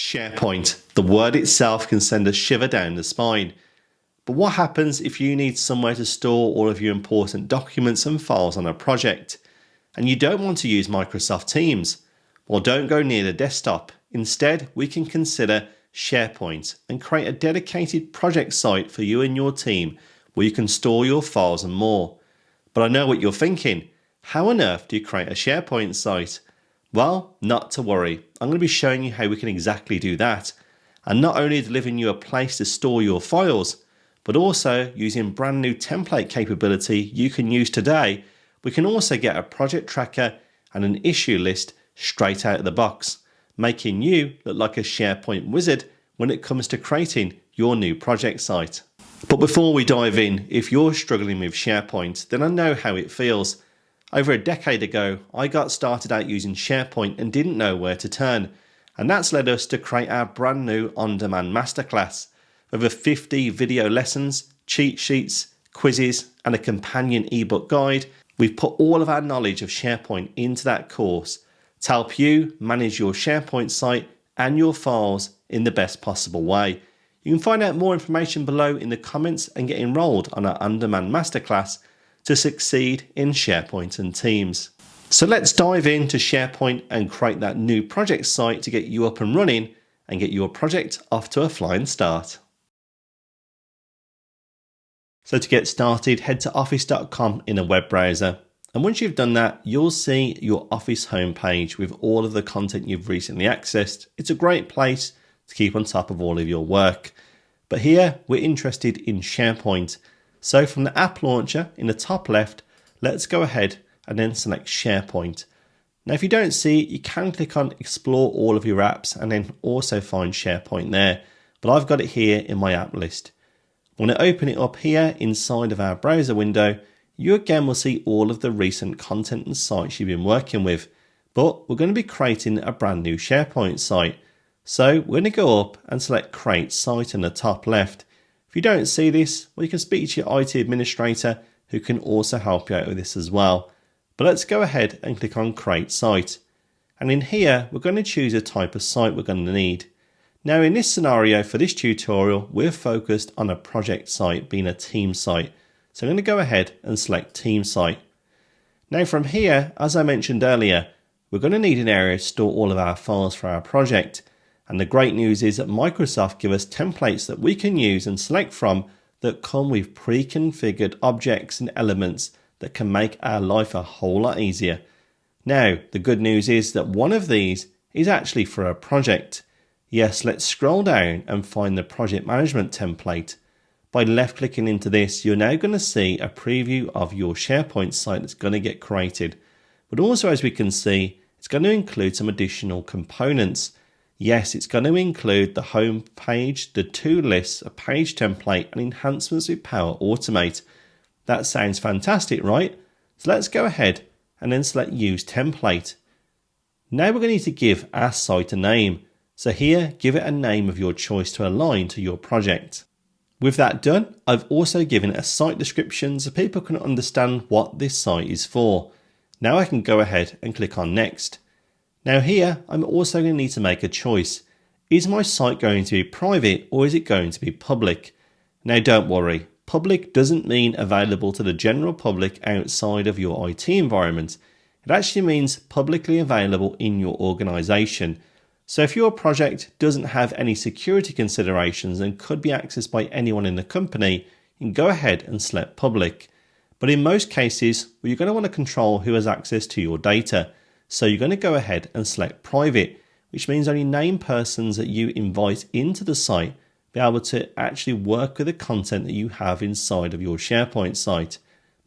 SharePoint. The word itself can send a shiver down the spine. But what happens if you need somewhere to store all of your important documents and files on a project, and you don't want to use Microsoft Teams? Well, don't go near the desktop. Instead, we can consider SharePoint and create a dedicated project site for you and your team where you can store your files and more. But I know what you're thinking. How on earth do you create a SharePoint site? Well, not to worry. I'm going to be showing you how we can exactly do that, and not only delivering you a place to store your files, but also using brand new template capability you can use today. We can also get a project tracker and an issue list straight out of the box, making you look like a SharePoint wizard when it comes to creating your new project site. But before we dive in, if you're struggling with SharePoint, then I know how it feels. Over a decade ago, I got started out using SharePoint and didn't know where to turn. And that's led us to create our brand new on-demand masterclass. Over 50 video lessons, cheat sheets, quizzes, and a companion ebook guide. We've put all of our knowledge of SharePoint into that course to help you manage your SharePoint site and your files in the best possible way. You can find out more information below in the comments and get enrolled on our on-demand masterclass to succeed in SharePoint and Teams. So let's dive into SharePoint and create that new project site to get you up and running and get your project off to a flying start. So to get started, head to office.com in a web browser. And once you've done that, you'll see your Office homepage with all of the content you've recently accessed. It's a great place to keep on top of all of your work. But here we're interested in SharePoint. So from the app launcher in the top left, let's go ahead and then select SharePoint. Now if you don't see it, you can click on explore all of your apps and then also find SharePoint there. But I've got it here in my app list. When I open it up here inside of our browser window, you again will see all of the recent content and sites you've been working with. But we're going to be creating a brand new SharePoint site. So we're going to go up and select Create Site in the top left. If you don't see this, well, you can speak to your IT administrator who can also help you out with this as well. But let's go ahead and click on Create Site. And in here, we're going to choose a type of site we're going to need. Now in this scenario for this tutorial, we're focused on a project site being a team site. So I'm going to go ahead and select Team Site. Now from here, as I mentioned earlier, we're going to need an area to store all of our files for our project. And the great news is that Microsoft give us templates that we can use and select from that come with pre-configured objects and elements that can make our life a whole lot easier. Now, the good news is that one of these is actually for a project. Yes, let's scroll down and find the project management template. By left clicking into this, you're now going to see a preview of your SharePoint site that's going to get created. But also, as we can see, it's going to include some additional components. Yes, it's going to include the home page, the to lists, a page template, and enhancements with Power Automate. That sounds fantastic, right? So let's go ahead and then select Use Template. Now we're going to need to give our site a name. So here, give it a name of your choice to align to your project. With that done, I've also given it a site description so people can understand what this site is for. Now I can go ahead and click on Next. Now here, I'm also going to need to make a choice. Is my site going to be private or is it going to be public? Now don't worry, public doesn't mean available to the general public outside of your IT environment. It actually means publicly available in your organization. So if your project doesn't have any security considerations and could be accessed by anyone in the company, you can go ahead and select public. But in most cases, well, you're going to want to control who has access to your data. So you're going to go ahead and select private, which means only named persons that you invite into the site be able to actually work with the content that you have inside of your SharePoint site.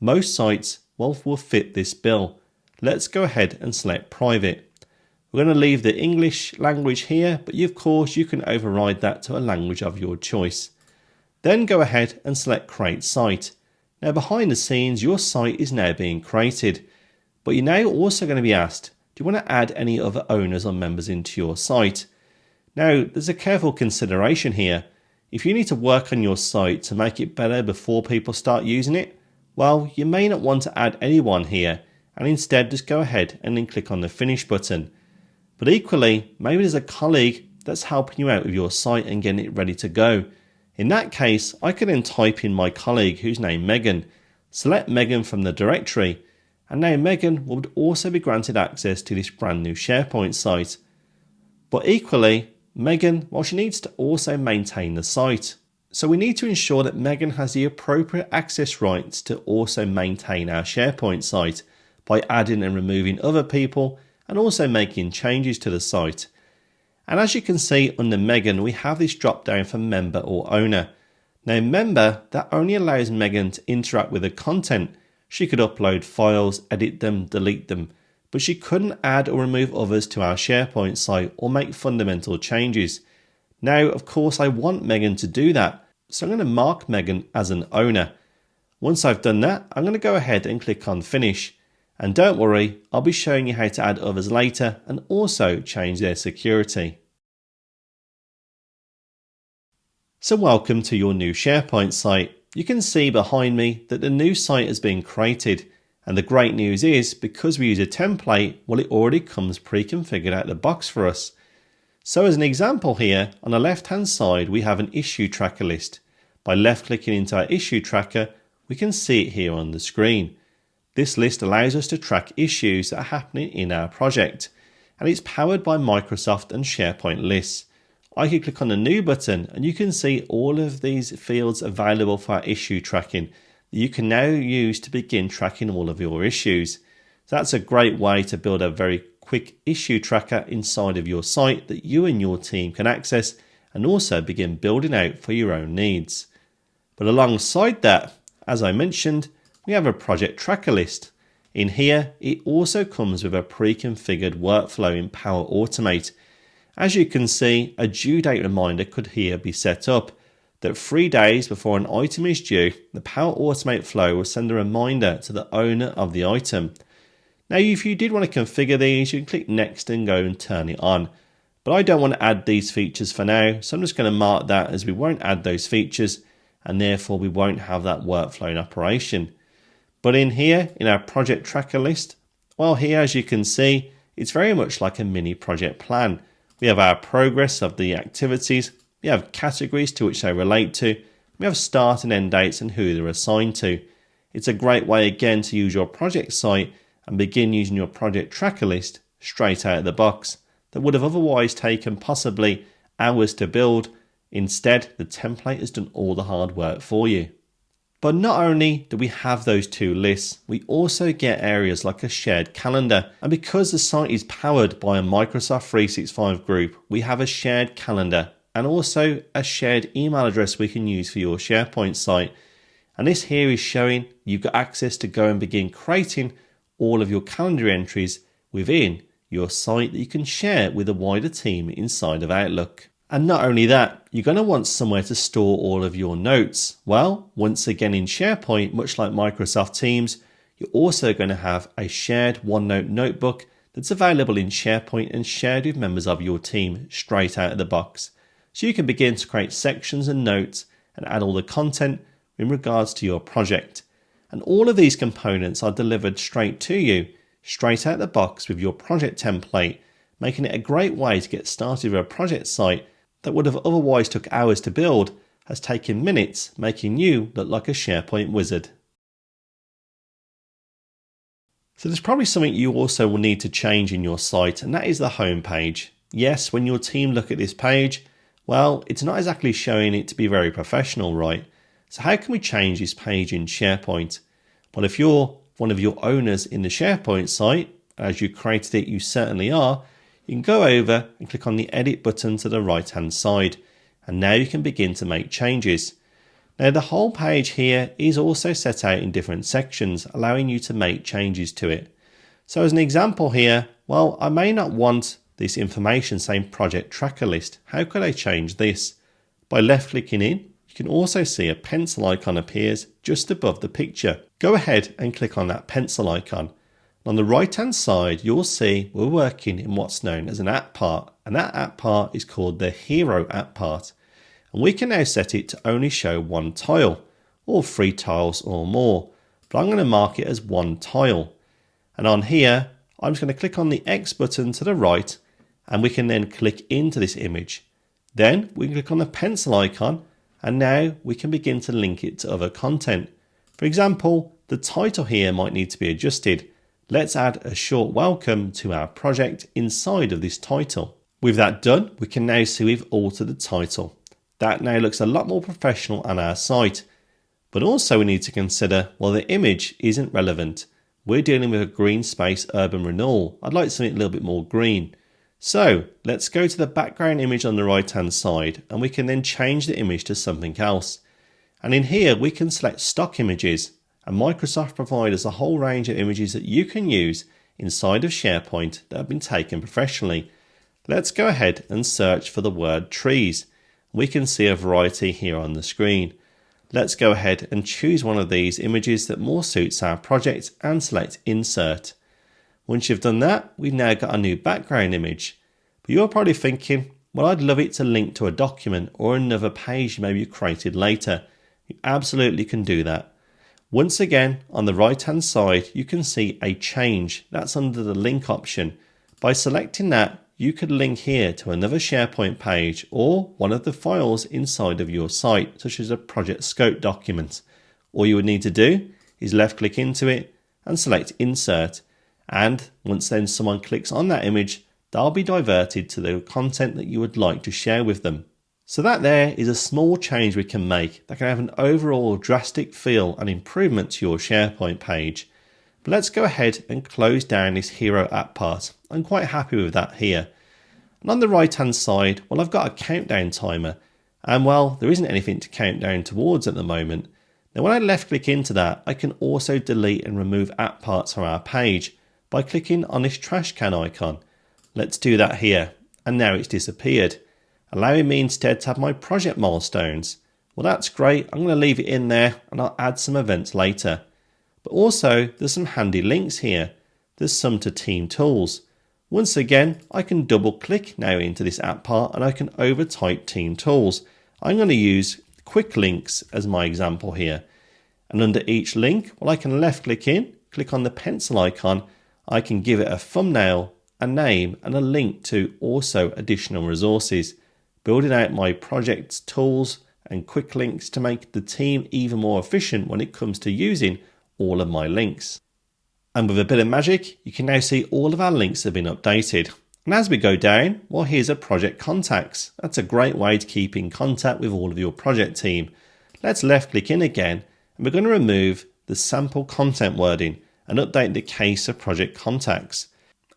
Most sites will fit this bill. Let's go ahead and select private. We're going to leave the English language here, but of course you can override that to a language of your choice. Then go ahead and select Create Site. Now behind the scenes, your site is now being created, but you're now also going to be asked, do you want to add any other owners or members into your site? Now there's a careful consideration here. If you need to work on your site to make it better before people start using it, well, you may not want to add anyone here, and instead just go ahead and then click on the Finish button. But equally, maybe there's a colleague that's helping you out with your site and getting it ready to go. In that case, I can then type in my colleague who's named Megan, select Megan from the directory, and now Megan would also be granted access to this brand new SharePoint site. But equally, Megan, well, she needs to also maintain the site. So we need to ensure that Megan has the appropriate access rights to also maintain our SharePoint site by adding and removing other people and also making changes to the site. And as you can see under Megan, we have this drop down for member or owner. Now member, that only allows Megan to interact with the content. She could upload files, edit them, delete them, but she couldn't add or remove others to our SharePoint site or make fundamental changes. Now, of course, I want Megan to do that, so I'm going to mark Megan as an owner. Once I've done that, I'm going to go ahead and click on Finish. And don't worry, I'll be showing you how to add others later and also change their security. So welcome to your new SharePoint site. You can see behind me that the new site has been created. And the great news is, because we use a template, well, it already comes pre-configured out of the box for us. So as an example here, on the left-hand side, we have an issue tracker list. By left-clicking into our issue tracker, we can see it here on the screen. This list allows us to track issues that are happening in our project, and it's powered by Microsoft and SharePoint lists. I can click on the New button and you can see all of these fields available for our issue tracking that you can now use to begin tracking all of your issues. So that's a great way to build a very quick issue tracker inside of your site that you and your team can access and also begin building out for your own needs. But alongside that, as I mentioned, we have a project tracker list. In here, it also comes with a pre-configured workflow in Power Automate. As you can see, a due date reminder could here be set up that 3 days before an item is due, the Power Automate flow will send a reminder to the owner of the item. Now, if you did want to configure these, you can click Next and go and turn it on. But I don't want to add these features for now, so I'm just going to mark that as we won't add those features and therefore we won't have that workflow in operation. But in here, in our project tracker list, well, here, as you can see, it's very much like a mini project plan. We have our progress of the activities, we have categories to which they relate to, we have start and end dates and who they're assigned to. It's a great way again to use your project site and begin using your project tracker list straight out of the box that would have otherwise taken possibly hours to build. Instead, the template has done all the hard work for you. But not only do we have those two lists, we also get areas like a shared calendar. And because the site is powered by a Microsoft 365 group, we have a shared calendar and also a shared email address we can use for your SharePoint site. And this here is showing you've got access to go and begin creating all of your calendar entries within your site that you can share with a wider team inside of Outlook. And not only that, you're going to want somewhere to store all of your notes. Well, once again in SharePoint, much like Microsoft Teams, you're also going to have a shared OneNote notebook that's available in SharePoint and shared with members of your team straight out of the box. So you can begin to create sections and notes and add all the content in regards to your project. And all of these components are delivered straight to you, straight out of the box with your project template, making it a great way to get started with a project site that would have otherwise took hours to build has taken minutes, making you look like a SharePoint wizard. So there's probably something you also will need to change in your site, and that is the home page. Yes, when your team look at this page, well, it's not exactly showing it to be very professional, right? So how can we change this page in SharePoint? Well, if you're one of your owners in the SharePoint site, as you created it, you certainly are, you can go over and click on the Edit button to the right hand side, and now you can begin to make changes. Now the whole page here is also set out in different sections, allowing you to make changes to it. So as an example here, well, I may not want this information saying project tracker list. How could I change this? By left clicking in, you can also see a pencil icon appears just above the picture. Go ahead and click on that pencil icon. On the right hand side, you'll see we're working in what's known as an app part, and that app part is called the Hero app part. And we can now set it to only show one tile, or 3 tiles or more, but I'm going to mark it as one tile. And on here, I'm just going to click on the X button to the right, and we can then click into this image. Then we can click on the pencil icon, and now we can begin to link it to other content. For example, the title here might need to be adjusted. Let's add a short welcome to our project inside of this title. With that done, we can now see we've altered the title. That now looks a lot more professional on our site. But also we need to consider, well, the image isn't relevant. We're dealing with a green space urban renewal. I'd like something a little bit more green. So let's go to the background image on the right hand side, and we can then change the image to something else. And in here we can select stock images, and Microsoft provides us a whole range of images that you can use inside of SharePoint that have been taken professionally. Let's go ahead and search for the word trees. We can see a variety here on the screen. Let's go ahead and choose one of these images that more suits our project and select insert. Once you've done that, we've now got a new background image. But you're probably thinking, well, I'd love it to link to a document or another page maybe you created later. You absolutely can do that. Once again, on the right hand side, you can see a change. That's under the link option. By selecting that, you could link here to another SharePoint page or one of the files inside of your site, such as a project scope document. All you would need to do is left click into it and select insert. And once then someone clicks on that image, they'll be diverted to the content that you would like to share with them. So that there is a small change we can make that can have an overall drastic feel and improvement to your SharePoint page. But let's go ahead and close down this hero app part. I'm quite happy with that here. And on the right hand side, well, I've got a countdown timer, and well, there isn't anything to count down towards at the moment. Now when I left click into that, I can also delete and remove app parts from our page by clicking on this trash can icon. Let's do that here, and now it's disappeared, allowing me instead to have my project milestones. Well, that's great. I'm going to leave it in there and I'll add some events later. But also there's some handy links here. There's some to team tools. Once again, I can double click now into this app part and I can overtype team tools. I'm going to use quick links as my example here. And under each link, well, I can left click in, click on the pencil icon. I can give it a thumbnail, a name, and a link to also additional resources, building out my project's tools and quick links to make the team even more efficient when it comes to using all of my links. And with a bit of magic, you can now see all of our links have been updated. And as we go down, well, here's a project contacts. That's a great way to keep in contact with all of your project team. Let's left click in again, and we're going to remove the sample content wording and update the case of project contacts.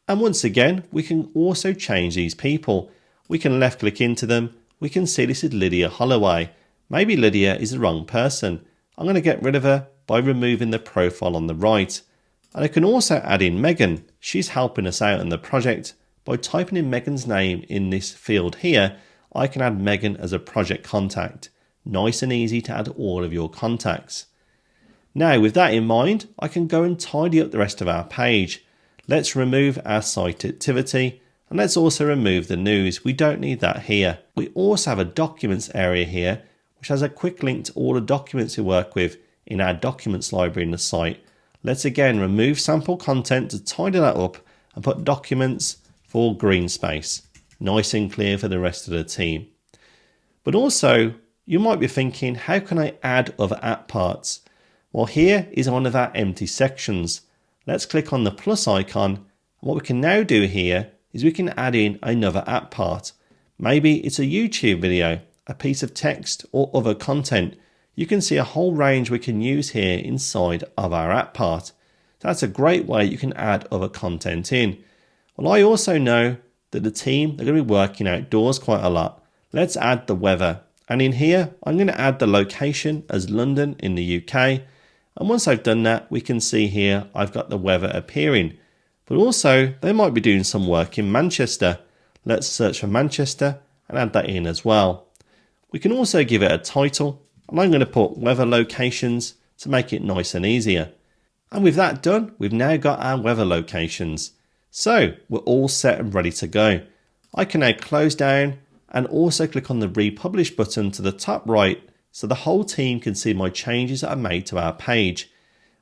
And once again, we can also change these people. We can left click into them. We can see this is Lydia Holloway. Maybe Lydia is the wrong person. I'm going to get rid of her by removing the profile on the right. And I can also add in Megan. She's helping us out in the project. By typing in Megan's name in this field here, I can add Megan as a project contact. Nice and easy to add all of your contacts. Now with that in mind, I can go and tidy up the rest of our page. Let's remove our site activity, and let's also remove the news. We don't need that here. We also have a documents area here, which has a quick link to all the documents we work with in our documents library in the site. Let's again remove sample content to tidy that up and put documents for green space. Nice and clear for the rest of the team. But also, you might be thinking, how can I add other app parts? Well, here is one of our empty sections. Let's click on the plus icon. And what we can now do here is we can add in another app part. Maybe it's a YouTube video, a piece of text, or other content. You can see a whole range we can use here inside of our app part. That's a great way you can add other content in. Well, I also know that the team, they're going to be working outdoors quite a lot. Let's add the weather. And in here, I'm going to add the location as London in the UK. And once I've done that, we can see here, I've got the weather appearing. But also, they might be doing some work in Manchester. Let's search for Manchester and add that in as well. We can also give it a title. And I'm going to put weather locations to make it nice and easier. And with that done, we've now got our weather locations. So we're all set and ready to go. I can now close down and also click on the republish button to the top right so the whole team can see my changes that I made to our page.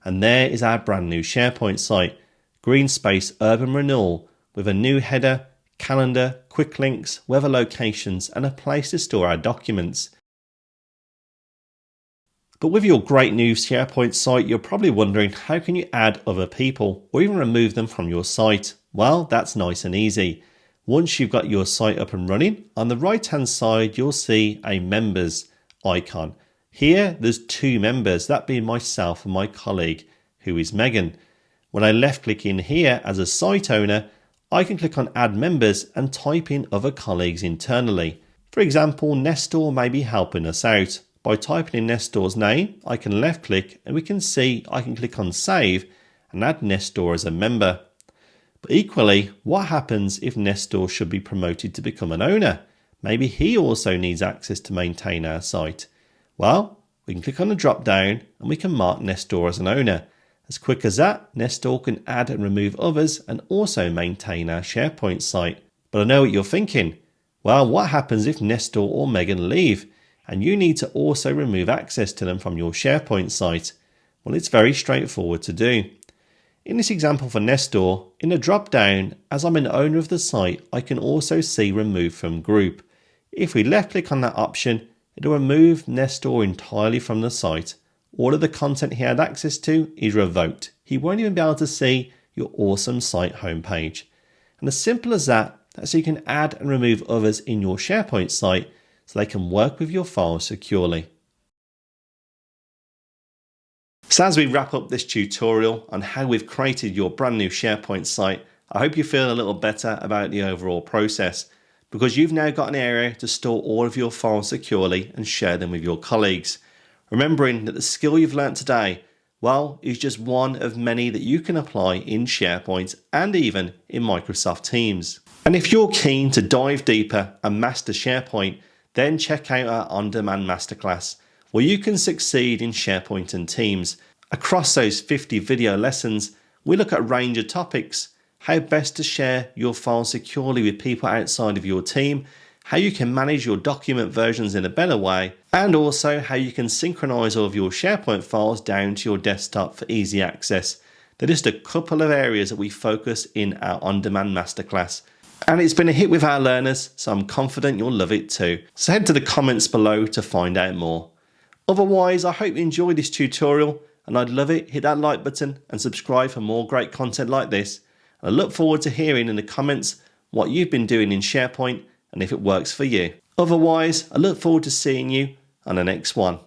And there is our brand new SharePoint site, Green Space Urban Renewal, with a new header, calendar, quick links, weather locations, and a place to store our documents. But with your great new SharePoint site, you're probably wondering, how can you add other people or even remove them from your site? Well, that's nice and easy. Once you've got your site up and running, on the right hand side you'll see a members icon. Here there's two members, that being myself and my colleague, who is Megan. When I left click in here as a site owner, I can click on add members and type in other colleagues internally. For example, Nestor may be helping us out. By typing in Nestor's name, I can left click and we can see I can click on save and add Nestor as a member. But equally, what happens if Nestor should be promoted to become an owner? Maybe he also needs access to maintain our site. Well, we can click on the drop down and we can mark Nestor as an owner. As quick as that, Nestor can add and remove others and also maintain our SharePoint site. But I know what you're thinking. Well, what happens if Nestor or Megan leave and you need to also remove access to them from your SharePoint site? Well, it's very straightforward to do. In this example for Nestor, in the drop down, as I'm an owner of the site, I can also see remove from group. If we left click on that option, it'll remove Nestor entirely from the site. All of the content he had access to is revoked. He won't even be able to see your awesome site homepage. And as simple as that, that's how you can add and remove others in your SharePoint site so they can work with your files securely. So as we wrap up this tutorial on how we've created your brand new SharePoint site, I hope you feel a little better about the overall process, because you've now got an area to store all of your files securely and share them with your colleagues. Remembering that the skill you've learnt today, well, is just one of many that you can apply in SharePoint and even in Microsoft Teams. And if you're keen to dive deeper and master SharePoint, then check out our on-demand masterclass, where you can succeed in SharePoint and Teams. Across those 50 video lessons, we look at a range of topics: how best to share your files securely with people outside of your team, how you can manage your document versions in a better way, and also how you can synchronize all of your SharePoint files down to your desktop for easy access. They're just a couple of areas that we focus in our on-demand masterclass. And it's been a hit with our learners, so I'm confident you'll love it too. So head to the comments below to find out more. Otherwise, I hope you enjoyed this tutorial, and I'd love it, hit that like button and subscribe for more great content like this. And I look forward to hearing in the comments what you've been doing in SharePoint and if it works for you. Otherwise, I look forward to seeing you on the next one.